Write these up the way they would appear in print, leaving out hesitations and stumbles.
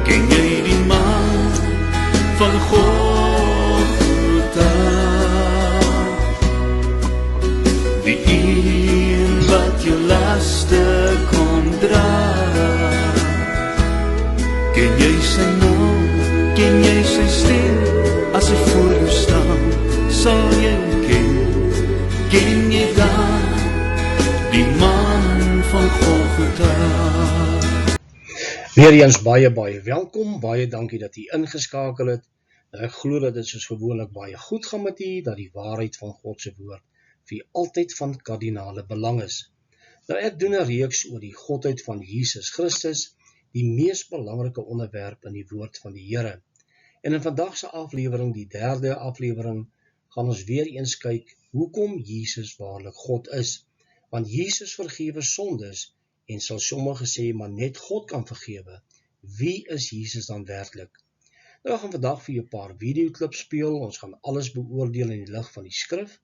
Ken jy die man van Golgotha? Die een wat jou laste kon dra. Ken jy sy naam, ken jy sy stem? As hy voor jou staan, sal jy ken. Ken jy dan die man van Golgotha? Weereens baie welkom, baie dankie dat u ingeskakel het. Ek glo dat dit soos gewoonlik baie goed gaan met u, dat die waarheid van God se woord vir u altyd van kardinale belang is. Nou ek doen 'n reeks oor die godheid van Jesus Christus, die mees belangrike onderwerp in die woord van die Here. En in vandag se aflewering, die 3de aflewering, gaan ons weer eens kyk hoekom Jesus waarlik God is. Want Jesus vergewe sondes, en sal sommige sê, maar net God kan vergewe. Wie is Jesus dan werklik? Nou, ek gaan vandag vir julle 'n paar videoklips speel. Ons gaan alles beoordeel in die lig van die skrif,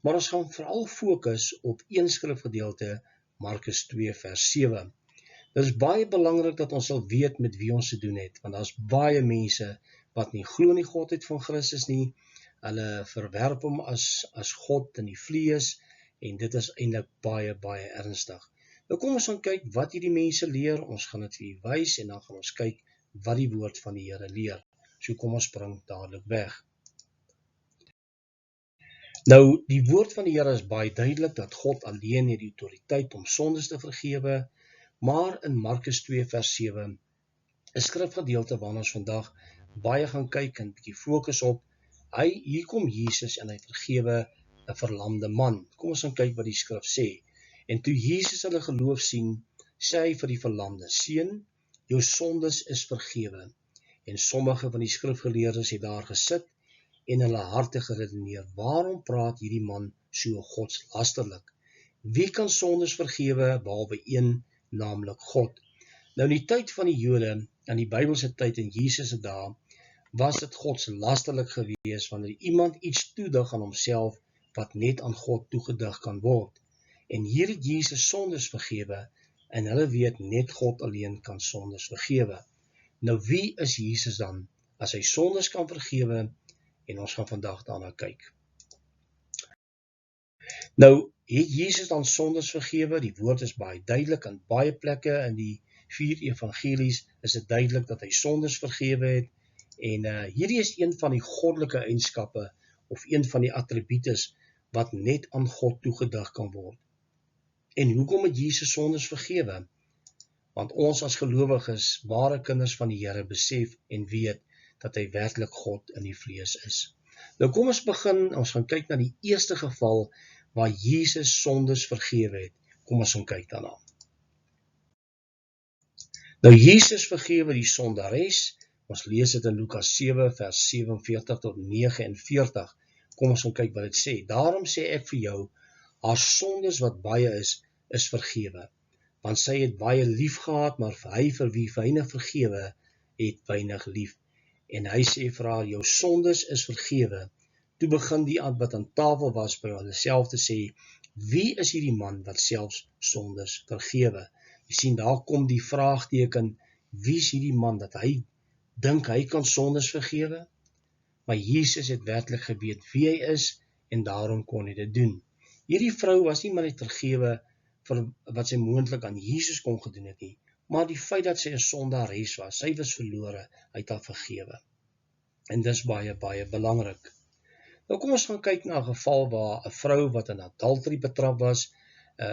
maar ons gaan veral fokus op een skrifgedeelte, Markus 2 vers 7. Dit is baie belangrik dat ons sal weet met wie ons te doen het, want daar is baie mense wat nie glo in die godheid van Christus nie. Hulle verwerp hom as God in die vlees, en dit is eintlik baie ernstig. Nou kom ons gaan kyk wat hierdie mense leer, ons gaan dit vir u wys, en dan gaan ons kyk wat die woord van die Here leer. So kom ons spring dadelik weg. Nou, die woord van die Here is baie duidelik, dat God alleen het die autoriteit om sondes te vergewe, maar in Markus 2 vers 7, 'n skrifgedeelte waarna ons vandag baie gaan kyk en 'n bietjie fokus op, hier kom Jesus en hy vergewe 'n verlamde man. Kom ons gaan kyk wat die skrif sê. En toe Jesus hulle geloof sien, sê hy vir die verlamde: "Seun, jou sondes is vergewe." En sommige van die skrifgeleerdes het daar gesit en hulle harte geredeneer: "Waarom praat hierdie man so godslasterlik? Wie kan sondes vergewe behalwe een, naamlik God?" Nou in die tyd van die Jode, in die Bybelse tyd in Jesus se dae, was dit godslasterlik gewees wanneer iemand iets toedig aan homself wat net aan God toegedig kan word. En hier het Jesus sondes vergewe, en hulle weet net God alleen kan sondes vergewe. Nou wie is Jesus dan, as hy sondes kan vergewe? En ons gaan vandag daarna kyk. Nou, het Jesus dan sondes vergewe? Die woord is baie duidelik, in baie plekke in die 4 evangelies is dit duidelik dat hy sondes vergewe het, en hierdie is een van die goddelike eienskappe, of een van die attributes, wat net aan God toegedig kan word. En hoekom het Jesus sondes vergewe? Want ons as gelowiges, ware kinders van die Here, besef en weet dat hy werklik God in die vlees is. Nou kom ons begin, ons gaan kyk na die eerste geval waar Jesus sondes vergewe het. Kom ons gaan kyk daarna. Nou Jesus vergewe die sondares. Ons lees dit in Lukas 7 vers 47 tot 49. Kom ons gaan kyk wat dit sê. "Daarom sê ek vir jou, haar sondes wat baie is vergewe. Want sy het baie lief gehad, maar hy vir wie weinig vergewe, het weinig lief." En hy sê vir haar: "Jou sondes is vergewe." Toe begin die wat aan tafel was by hulle self te sê: "Wie is hierdie man wat selfs sondes vergewe?" Jy sien, daar kom die vraagteken: wie is hierdie man dat hy dink hy kan sondes vergewe? Maar Jesus het werklik geweet wie hy is, en daarom kon hy dit doen. Hierdie vrou was nie maar net vergewe vir wat sy moontlik aan Jesus kon gedoen het nie, maar die feit dat sy 'n sondares was, sy was verlore, hy het haar vergewe. En dis baie belangrik. Nou kom ons gaan kyk na 'n geval waar 'n vrou wat in adultery betrap was,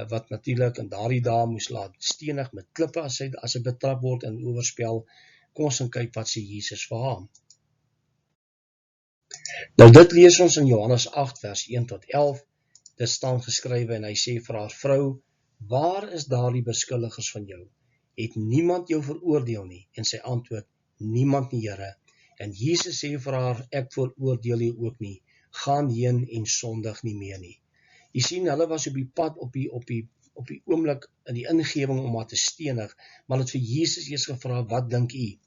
wat natuurlik in daardie dae moes laat stenig met klippe as sy betrap word in oorspel. Kom ons gaan kyk wat sê Jesus vir haar. Nou dit lees ons in Johannes 8 vers 1 tot 11. Dit staan geskrywe en hy sê vir haar: "Vrou, waar is daardie beskuldigers van jou? Het niemand jou veroordeel nie?" En sy antwoord: "Niemand nie, Here." En Jesus sê vir haar: "Ek veroordeel jou ook nie. Gaan heen en sondig nie meer nie." Jy sien, hulle was op die pad op die oomblik in die ingewing om haar te stenig, maar het vir Jesus eers gevra: "Wat dink u?"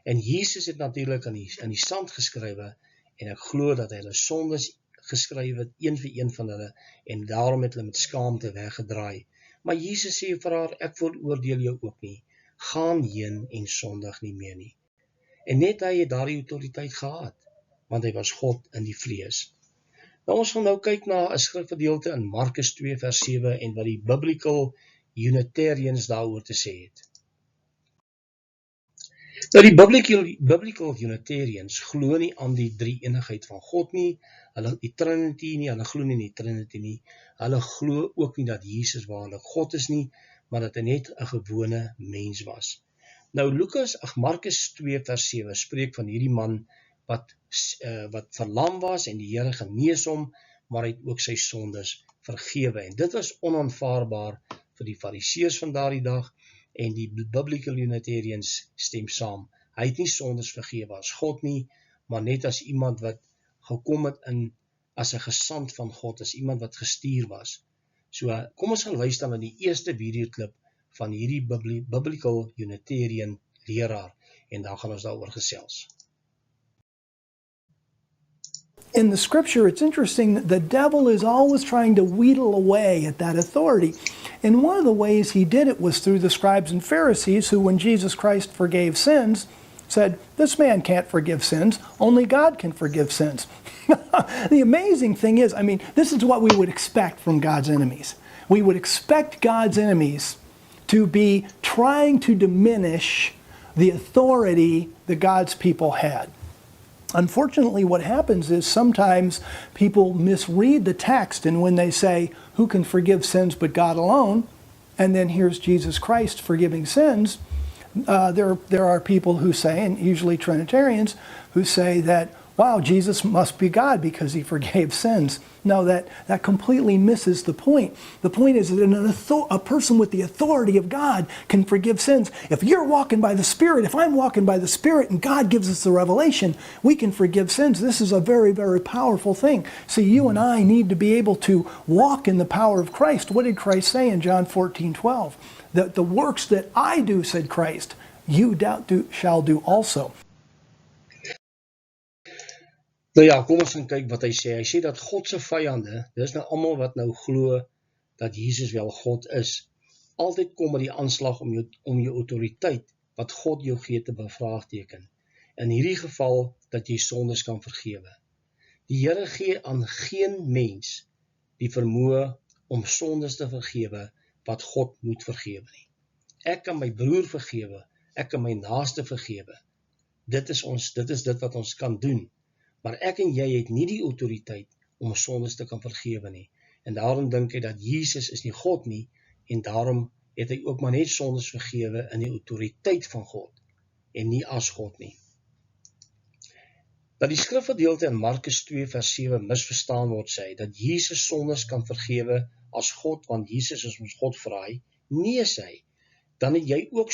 En Jesus het natuurlik in die sand geskrywe, en ek glo dat hy hulle sondes geskryf het, een vir een van hulle, en daarom het hulle met skaamte weggedraai. Maar Jesus sê vir haar: "Ek veroordeel jou ook nie. Gaan heen en sondig nie meer nie." En net hy het daardie autoriteit gehad, want hy was God in die vlees. Nou ons gaan nou kyk na 'n skrifgedeelte in Markus 2 vers 7 en wat die Biblical Unitarians daaroor te sê het. Nou die Biblical Unitarians glo nie aan die drie-eenigheid van God nie, hulle die Trinity nie, hulle glo nie in die Trinity nie, hulle glo ook nie dat Jesus waarlik God is nie, maar dat hy net 'n gewone mens was. Nou Markus 2 vers 7 spreek van hierdie man wat verlam was en die Here genees hom, maar hy het ook sy sondes vergewe. En dit was onaanvaarbaar vir die Fariseërs van daardie dag en die Biblical Unitarians stem saam. Hy het nie sondes vergewe as God nie, maar net as iemand wat gekom het as 'n gesant van God, as iemand wat gestuur was. So kom ons gaan luister na die eerste videoklip van hierdie Biblical Unitarian leraar en dan gaan ons daaroor gesels. In the scripture, it's interesting that the devil is always trying to wheedle away at that authority. And one of the ways he did it was through the scribes and Pharisees, who, when Jesus Christ forgave sins, said, "This man can't forgive sins, only God can forgive sins." The amazing thing is, this is what we would expect from God's enemies. We would expect God's enemies to be trying to diminish the authority that God's people had. Unfortunately, what happens is sometimes people misread the text, and when they say, "Who can forgive sins but God alone?" and then here's Jesus Christ forgiving sins, there are people who say, and usually Trinitarians, who say that, wow, Jesus must be God because he forgave sins. No, that completely misses the point. The point is that a person with the authority of God can forgive sins. If you're walking by the Spirit, if I'm walking by the Spirit and God gives us the revelation, we can forgive sins. This is a very, very powerful thing. See, you and I need to be able to walk in the power of Christ. What did Christ say in John 14:12? That the works that I do, said Christ, you shall do also. Nou ja, kom ons gaan kyk wat hy sê. Hy sê dat God se vyande, dis nou almal wat nou glo dat Jesus wel God is, altyd kom met die aanslag om jou autoriteit wat God jou gee te bevraagteken. In hierdie geval dat jy sondes kan vergewe. Die Here gee aan geen mens die vermoë om sondes te vergewe wat God moet vergewe nie. Ek kan my broer vergewe, ek kan my naaste vergewe. Dit is dit wat ons kan doen. Maar ek en jy het nie die autoriteit om sondes te kan vergewe nie. En daarom dink hy dat Jesus is nie God nie, en daarom het hy ook maar net sondes vergewe in die autoriteit van God, en nie as God nie. Dat die skrifgedeelte in Markus 2 vers 7 misverstaan word, sê hy, dat Jesus sondes kan vergewe as God, want Jesus is ons God vraai. Nee, sê hy, dan het jy ook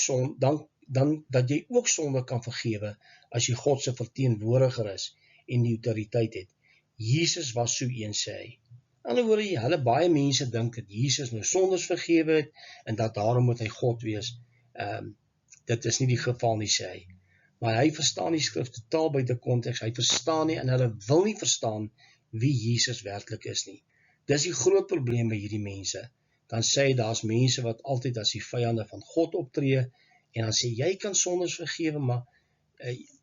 dat jy ook sonde kan vergewe as jy God se verteenwoordiger is en die autoriteit het. Jesus was so een, sê hy. In ander woorde, hulle baie mense dink dat Jesus nou sondes vergewe het en dat daarom moet hy God wees. Dit is nie die geval nie, sê hy. Maar hy verstaan die skrif totaal buite konteks. Hy verstaan nie en hulle wil nie verstaan wie Jesus werklik is nie. Dis die groot probleem by hierdie mense. Dan sê hy, daar's mense wat altyd as die vyande van God optree en dan sê, jy kan sondes vergewe, maar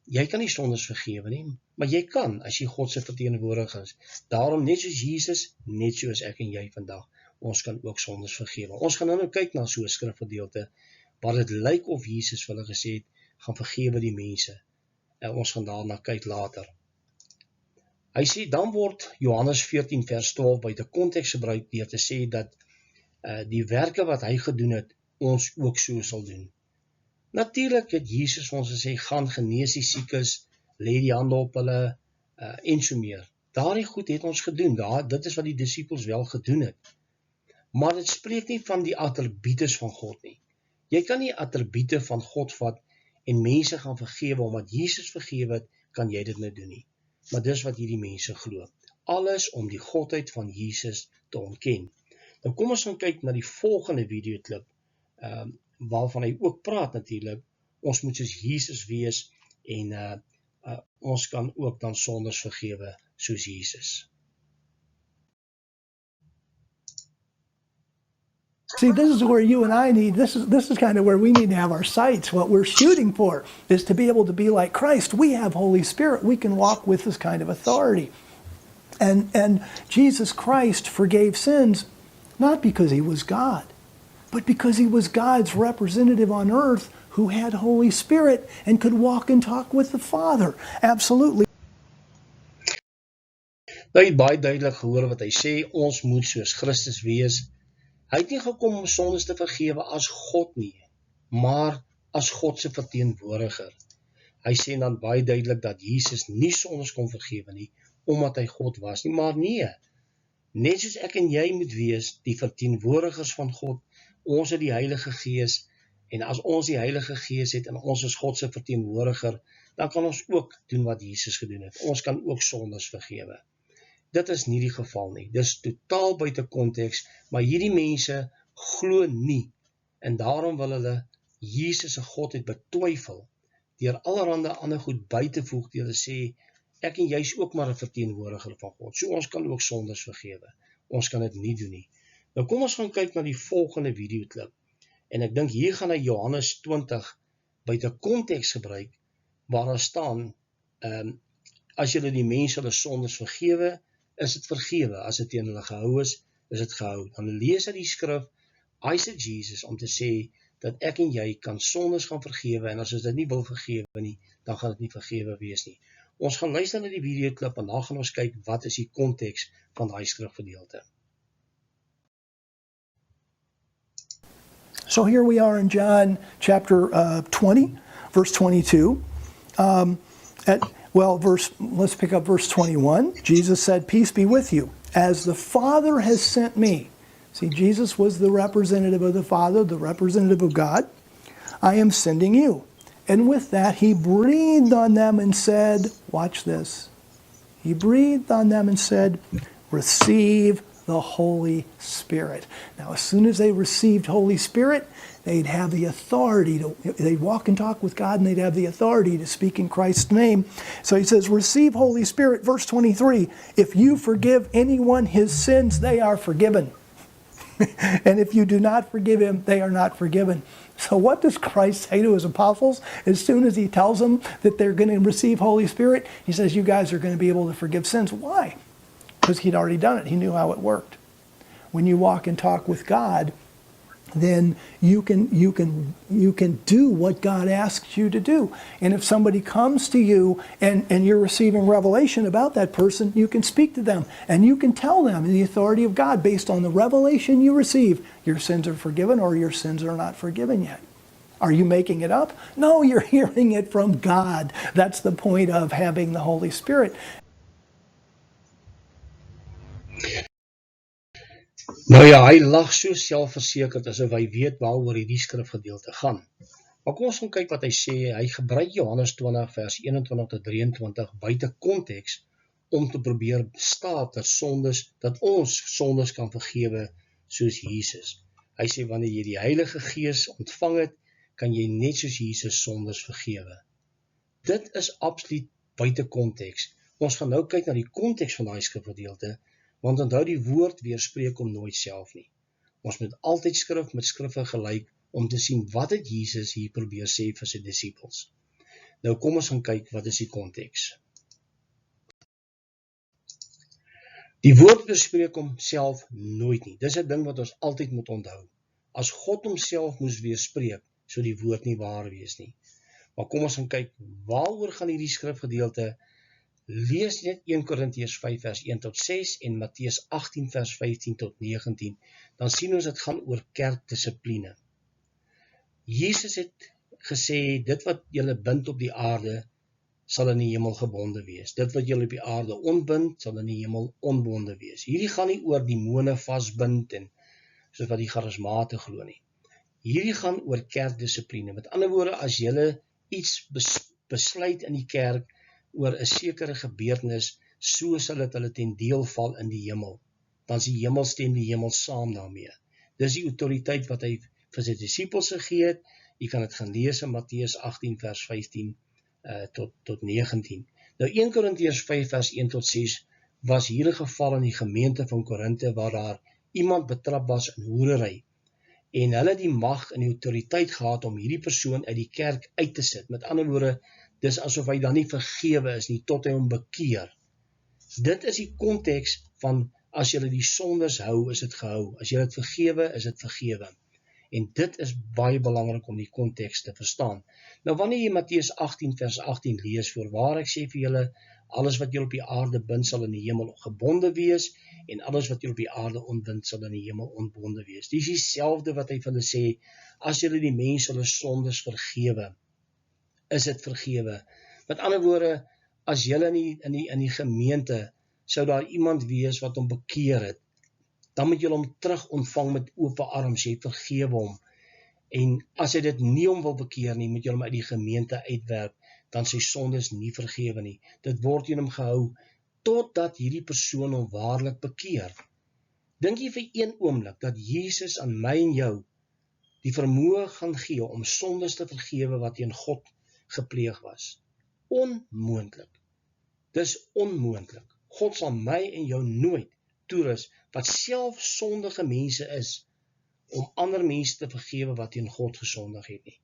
jy kan nie sondes vergewe nie, maar jy kan as jy God se verteenwoordiger is. Daarom net soos Jesus, net soos ek en jy vandag, ons kan ook sondes vergewe. Ons gaan nou kyk na so 'n skrifgedeelte waar dit lyk of Jesus vir hulle gesê het, gaan vergewe die mense. Ons gaan daarna kyk later. Hy sê, dan word Johannes 14 vers 12 buite konteks gebruik deur te sê dat die werke wat hy gedoen het, ons ook so sal doen. Natuurlik het Jesus ons gesê, gaan genees die siekes, lê die hande op hulle, en so meer. Daardie goed het ons gedoen, dit is wat die disippels wel gedoen het. Maar dit spreek nie van die attributes van God nie. Jy kan nie attribute van God vat en mense gaan vergewe, omdat Jesus vergewe het, kan jy dit nou doen nie. Maar dis wat hierdie mense glo. Alles om die godheid van Jesus te ontken. Nou kom ons gaan kyk na die volgende videoklip, waarvan hy ook praat natuurlik, ons moet soos Jesus wees, en ons kan ook dan sondes vergewe soos Jesus. See, this is where you and I need, this is kind of where we need to have our sights. What we're shooting for is to be able to be like Christ. We have Holy Spirit. We can walk with this kind of authority. And Jesus Christ forgave sins not because he was God, but because he was God's representative on earth who had Holy Spirit and could walk and talk with the Father. Absolutely. Nou het baie duidelik gehoor wat hy sê, ons moet soos Christus wees. Hy het nie gekom om sondes te vergewe as God nie, maar as God se verteenwoordiger. Hy sê dan baie duidelik dat Jesus nie sondes kon vergewe nie, omdat hy God was nie, maar nee, net soos ek en jy moet wees, die verteenwoordigers van God, ons het die Heilige Gees, en as ons die Heilige Gees het, en ons is God se verteenwoordiger, dan kan ons ook doen wat Jesus gedoen het. Ons kan ook sondes vergewe. Dit is nie die geval nie. Dit is totaal buite konteks, maar hierdie mense glo nie, en daarom wil hulle Jesus se godheid betwyfel, deur allerhande ander goed by te voeg, deur te sê, ek en jy is ook maar 'n verteenwoordiger van God, so ons kan ook sondes vergewe. Ons kan dit nie doen nie. Nou kom ons gaan kyk na die volgende videoklip, en ek dink hier gaan hy Johannes 20 buite konteks gebruik, waar daar staan, as julle die mense hulle sondes vergewe, is dit vergewe, as dit teen hulle gehou is dit gehou. Dan lees hy die skrif, I said Jesus, om te sê, dat ek en jy kan sondes gaan vergewe, en as ons dit nie wil vergewe nie, dan gaan dit nie vergewe wees nie. Ons gaan luister na die videoklip, en dan gaan ons kyk, wat is die konteks van daai skrifgedeelte. So here we are in John chapter 20, verse 22. Let's pick up verse 21. Jesus said, peace be with you. As the Father has sent me. See, Jesus was the representative of the Father, the representative of God. I am sending you. And with that, he breathed on them and said, watch this. He breathed on them and said, receive the Holy Spirit. Now, as soon as they received Holy Spirit, they'd have the authority they'd walk and talk with God, and they'd have the authority to speak in Christ's name. So he says, receive Holy Spirit, verse 23, if you forgive anyone his sins, they are forgiven. And if you do not forgive him, they are not forgiven. So what does Christ say to his apostles? As soon as he tells them that they're going to receive Holy Spirit, he says, you guys are going to be able to forgive sins. Why? Because he'd already done it. He knew how it worked. When you walk and talk with God, then you can do what God asks you to do. And if somebody comes to you and you're receiving revelation about that person, you can speak to them and you can tell them in the authority of God, based on the revelation you receive, your sins are forgiven or your sins are not forgiven yet. Are you making it up? No, you're hearing it from God. That's the point of having the Holy Spirit. Nou ja, hy lag so selfversekerd asof hy weet waaroor hierdie skrifgedeelte gaan. Maar kom ons gaan kyk wat hy sê. Hy gebruik Johannes 20 vers 21 tot 23 buite konteks om te probeer staat dat ons sondes kan vergewe soos Jesus. Hy sê wanneer jy die Heilige Gees ontvang het, kan jy net soos Jesus sondes vergewe. Dit is absoluut buite konteks. Ons gaan nou kyk na die konteks van daai skrifgedeelte. Want onthou, die woord weerspreek hom nooit self nie. Ons moet altyd skrif met skrif vergelyk om te sien wat het Jesus hier probeer sê vir sy disippels. Nou kom ons gaan kyk wat is die konteks. Die woord weerspreek hom self nooit nie. Dis 'n ding wat ons altyd moet onthou. As God homself moes weerspreek, sou die woord nie waar wees nie. Maar kom ons gaan kyk, waaroor gaan hierdie skrifgedeelte? Lees net 1 Korintiërs 5 vers 1 tot 6 en Matteus 18 vers 15 tot 19, dan sien ons dit gaan oor kerkdissipline. Jesus het gesê, dit wat julle bind op die aarde, sal in die hemel gebonde wees. Dit wat julle op die aarde ontbind, sal in die hemel onbonde wees. Hierdie gaan nie oor demone vasbind en soos wat die charismate glo nie. Hierdie gaan oor kerkdissipline. Met ander woorde, as julle iets besluit in die kerk, oor 'n sekere gebeurtenis, so sal dit hulle ten deel val in die hemel. Dan is die hemel stem die hemel saam daarmee. Dis die autoriteit wat hy vir sy disippels gegee het. Jy kan dit gaan lees in Matteus 18 vers 15 tot 19. Nou 1 Korintiërs 5 vers 1 tot 6 was hier 'n geval in die gemeente van Korinte waar daar iemand betrap was in hoerery. en hulle die mag en die autoriteit gehad om hierdie persoon uit die kerk uit te sit. Met ander woorde, dis asof hy dan nie vergewe is nie, tot hy hom bekeer. Dit is die konteks van, as jy die sondes hou, is dit gehou. As jy dit vergewe, is dit vergewe. En dit is baie belangrik om die konteks te verstaan. Nou wanneer jy Matteus 18 vers 18 lees, voorwaar ek sê vir julle, alles wat julle op die aarde bind sal in die hemel gebonde wees, en alles wat julle op die aarde ontbind sal in die hemel ontbonde wees. Dis dieselfde wat hy vir hulle sê, as julle die mense hulle sondes vergewe, is dit vergewe. Met ander woorde, as julle in die gemeente, sou daar iemand wees wat hom bekeer het, dan moet julle hom terug ontvang met oop arms, jy vergewe hom. En as hy dit nie hom wil bekeer nie, moet julle hom uit die gemeente uitwerp, dan sy sondes nie vergewe nie. Dit word in hom gehou, totdat hierdie persoon hom waarlik bekeer. Dink jy vir een oomblik, dat Jesus aan my en jou, die vermoë gaan gee, om sondes te vergewe, wat teen God gepleeg was? Onmoontlik. Dis onmoontlik. God sal my en jou nooit toerus, wat self sondige mense is, om ander mense te vergewe wat teen God gesondig het nie.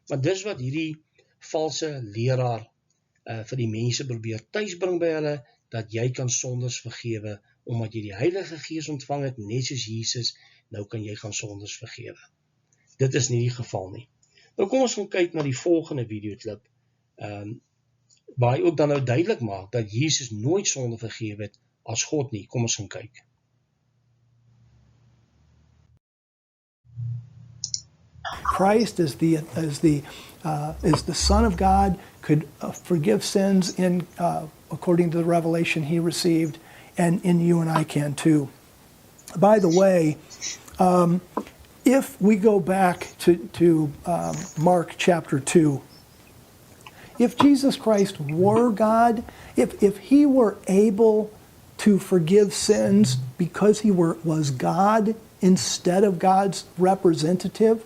Maar dis wat hierdie valse leraar vir die mense probeer tuisbring by hulle, dat jy kan sondes vergewe, omdat jy die Heilige Gees ontvang het, net soos Jesus, nou kan jy gaan sondes vergewe. Dit is nie die geval nie. Nou kom ons gaan kyk na die volgende videoklip, waar hy ook dan nou duidelik maak, dat Jesus nooit sonde vergewe het, as God nie. Kom ons gaan kyk. Christ is the Son of God, could forgive sins according to the revelation he received, and you and I can too. By the way, if we go back to Mark chapter 2, if Jesus Christ were God, if he were able to forgive sins because he was God instead of God's representative,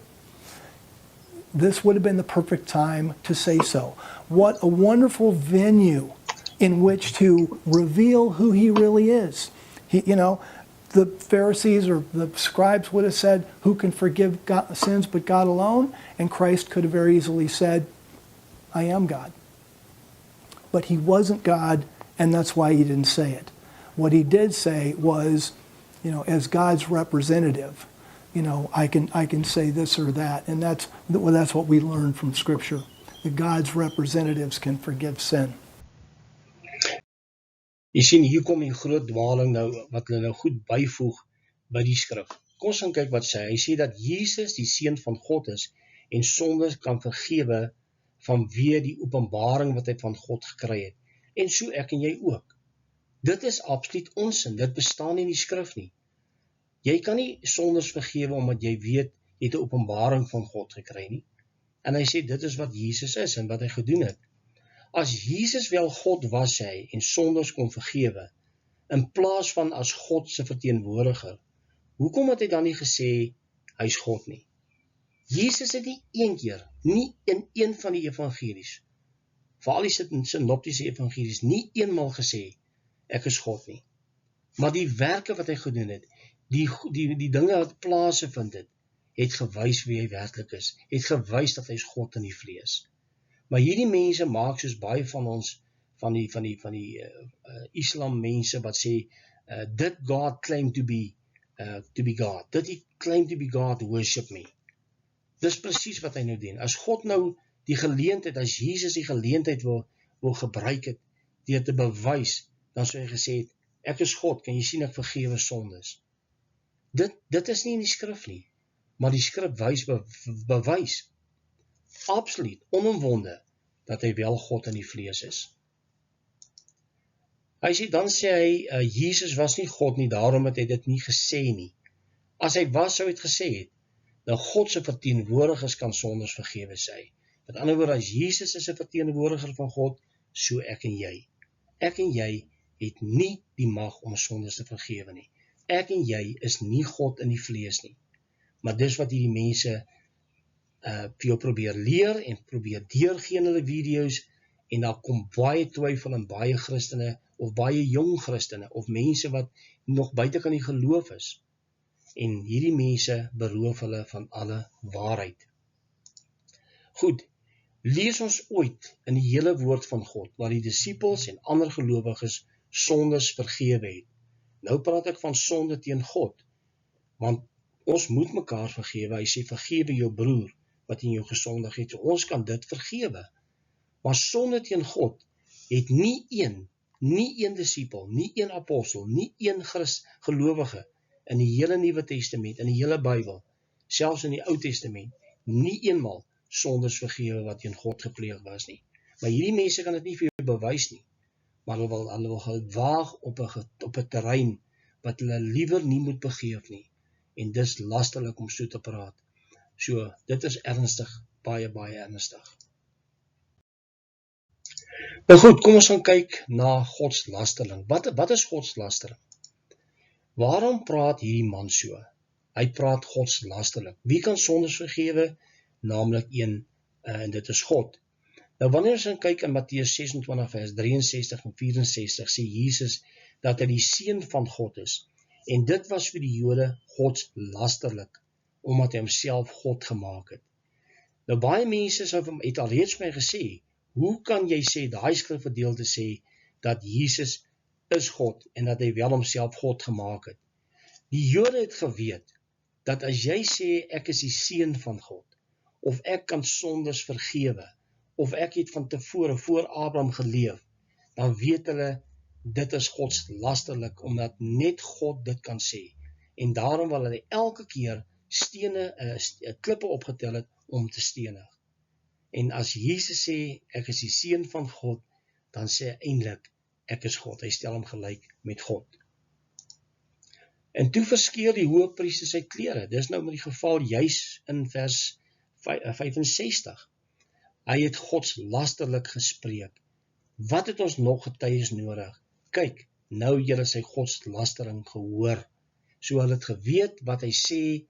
this would have been the perfect time to say so. What a wonderful venue in which to reveal who he really is. The Pharisees or the scribes would have said, who can forgive sins but God alone? And Christ could have very easily said, I am God. But he wasn't God, and that's why he didn't say it. What he did say was, as God's representative, I can say this or that, and that's what we learn from Scripture. That God's representatives can forgive sin. Jy sien, hier kom die groot dwaling nou, wat hulle nou goed byvoeg by die skrif. Kom ons gaan kyk wat sê. Hy sê dat Jesus die Seun van God is, en sondes kan vergewe, vanweë die openbaring wat hy van God gekry het. En so ek en jy ook. Dit is absoluut onsin, dit bestaan nie in die skrif nie. Jy kan nie sondes vergewe, omdat jy weet, jy het 'n openbaring van God gekry nie. En hy sê, dit is wat Jesus is, en wat hy gedoen het. As Jesus wel God was, sê hy, en sondes kon vergewe, in plaas van as God se verteenwoordiger, hoekom het hy dan nie gesê, hy is God nie? Jesus het nie een keer, nie in een van die evangelies, veral die synoptiese evangelies, nie eenmal gesê, ek is God nie. Maar die werke wat hy gedoen het, die dinge wat plaasgevind het, het gewys wie hy werklik is, het gewys dat hy is God in die vlees. Maar hierdie mense maak soos baie van ons, van die Islam mense wat sê, did God claim to be God? Did he claim to be God, worship me? Dis presies wat hy nou doen. As God nou die geleentheid, as Jesus die geleentheid wil gebruik het, deur te bewys, dan sou hy gesê het, ek is God, kan jy sien ek vergewe sondes. Dit is nie in die skrif nie, maar die skrif bewys, absoluut, onomwonde, dat hy wel God in die vlees is. Dan sê hy, Jesus was nie God nie, daarom het hy dit nie gesê nie. As hy was, sou hy het gesê het, dat God se verteenwoordigers kan sondes vergewe sê. Met ander woorde, as Jesus is 'n verteenwoordiger van God, so ek en jy. Ek en jy het nie die mag om sondes te vergewe nie. Ek en jy is nie God in die vlees nie. Maar dis wat hierdie mense vir jou probeer leer en probeer deurgee in hulle video's, en daar kom baie twyfel in baie Christene, of baie jong Christene, of mense wat nog buite kan die geloof is. en hierdie mense beroof hulle van alle waarheid. Goed, lees ons ooit in die hele woord van God, waar die disippels en ander gelowiges sondes vergewe het. Nou praat ek van sonde teen God, want ons moet mekaar vergewe. Hy sê, vergewe jou broer, wat in jou gesondig het. So ons kan dit vergewe. Maar sonde teen God het nie een disipel, nie een apostel, nie een gelowige in die hele Nuwe Testament, in die hele Bybel, selfs in die Ou Testament, nie eenmal sondes vergewe wat teen God gepleeg was nie. Maar hierdie mense kan dit nie vir jou bewys nie, maar hulle wil waag op 'n terrein wat hulle liewer nie moet begeef nie, en dis lasterlik om so te praat. So, dit is ernstig, baie, baie ernstig. Nou goed, kom ons gaan kyk na godslasterling. Wat is godslastering? Waarom praat hierdie man so? Hy praat godslasterlik. Wie kan sondes vergewe? Naamlik een, en dit is God. Nou wanneer ons gaan kyk in Matteus 26 vers 63 en 64, sê Jesus dat hy die seun van God is. En dit was vir die Jode godslasterlik, omdat hy homself God gemaak het. Nou baie mense het al reeds my gesê, hoe kan jy sê, daai skrifgedeelte sê, dat Jesus is God, en dat hy wel homself God gemaak het? Die Jode het geweet, dat as jy sê, ek is die seun van God, of ek kan sondes vergewe, of ek het van tevore voor Abraham geleef, dan weet hulle, dit is godslasterlik, omdat net God dit kan sê. En daarom wil hulle elke keer klippe opgetel het om te stenig. En as Jesus sê, ek is die seun van God, dan sê hy eintlik, ek is God. Hy stel hom gelyk met God. En toe verskeur die hoëpriester sy klere. Dis nou met die geval juis in vers 65. Hy het godslasterlik gespreek. Wat het ons nog getuies nodig? Kyk, nou julle sy godslastering gehoor. So hulle het geweet wat hy sê,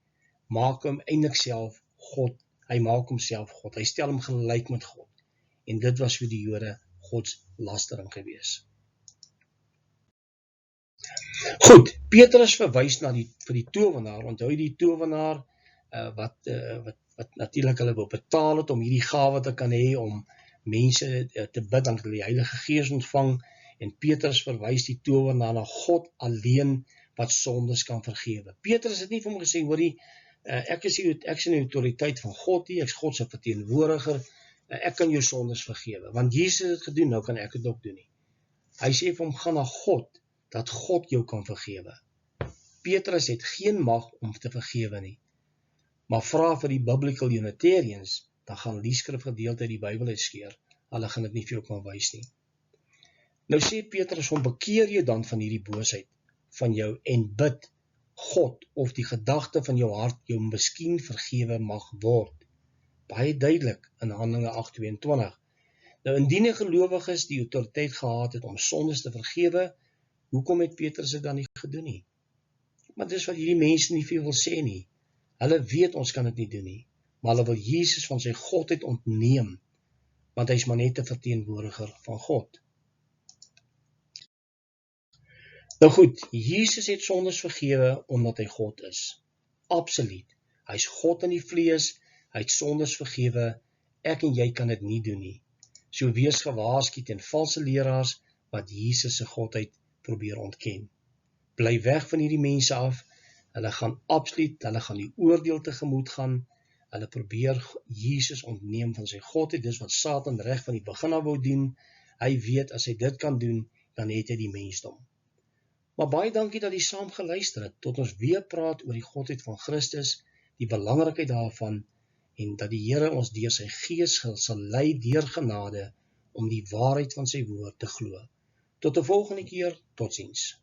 maak hom eintlik self God. Hy maak homself God. Hy stel hom gelyk met God. En dit was vir die Jode godslastering gewees. Goed, Petrus verwys na vir die towenaar. Onthou die towenaar wat natuurlik hulle wil betaal het om hierdie gawe te kan hê, om mense te bid, dan hulle die Heilige Gees ontvang. En Petrus verwys die towenaar na God alleen wat sondes kan vergewe. Petrus het nie vir hom gesê, hoorie, ek is die autoriteit van God hier, ek is God se verteenwoordiger, ek kan jou sondes vergewe, want Jesus het dit gedoen, nou kan ek dit ook doen nie. Hy sê vir hom, gaan na God, dat God jou kan vergewe. Petrus het geen mag om te vergewe nie, maar vra vir die Biblical Unitarians, dan gaan die skrifgedeelte uit die Bybel uitskeer, hulle gaan dit nie vir jou kan wys nie. Nou sê Petrus, bekeer jy dan van hierdie boosheid van jou en bid God of die gedagte van jou hart jou miskien vergewe mag word. Baie duidelik in Handelinge 8:22. Nou indien 'n gelowige die autoriteit gehad het om sondes te vergewe, hoekom het Petrus dit dan nie gedoen nie? Maar dis wat hierdie mense nie veel wil sê nie. Hulle weet ons kan dit nie doen nie, maar hulle wil Jesus van sy godheid ontneem, want hy is maar net 'n verteenwoordiger van God. Nou goed, Jesus het sondes vergewe omdat hy God is. Absoluut. Hy is God in die vlees, hy het sondes vergewe, ek en jy kan dit nie doen nie. So wees gewaarsku teen valse leraars wat Jesus se godheid probeer ontken. Bly weg van hierdie mense af, hulle gaan die oordeel tegemoet gaan, hulle probeer Jesus ontneem van sy godheid, dis wat Satan reg van die begin af wou doen. Hy weet, as hy dit kan doen, dan het hy die mensdom. Maar baie dankie dat jy saam geluister het, tot ons weer praat oor die godheid van Christus, die belangrikheid daarvan, en dat die Here ons deur sy Gees sal lei deur genade, om die waarheid van sy woord te glo. Tot 'n volgende keer, totsiens.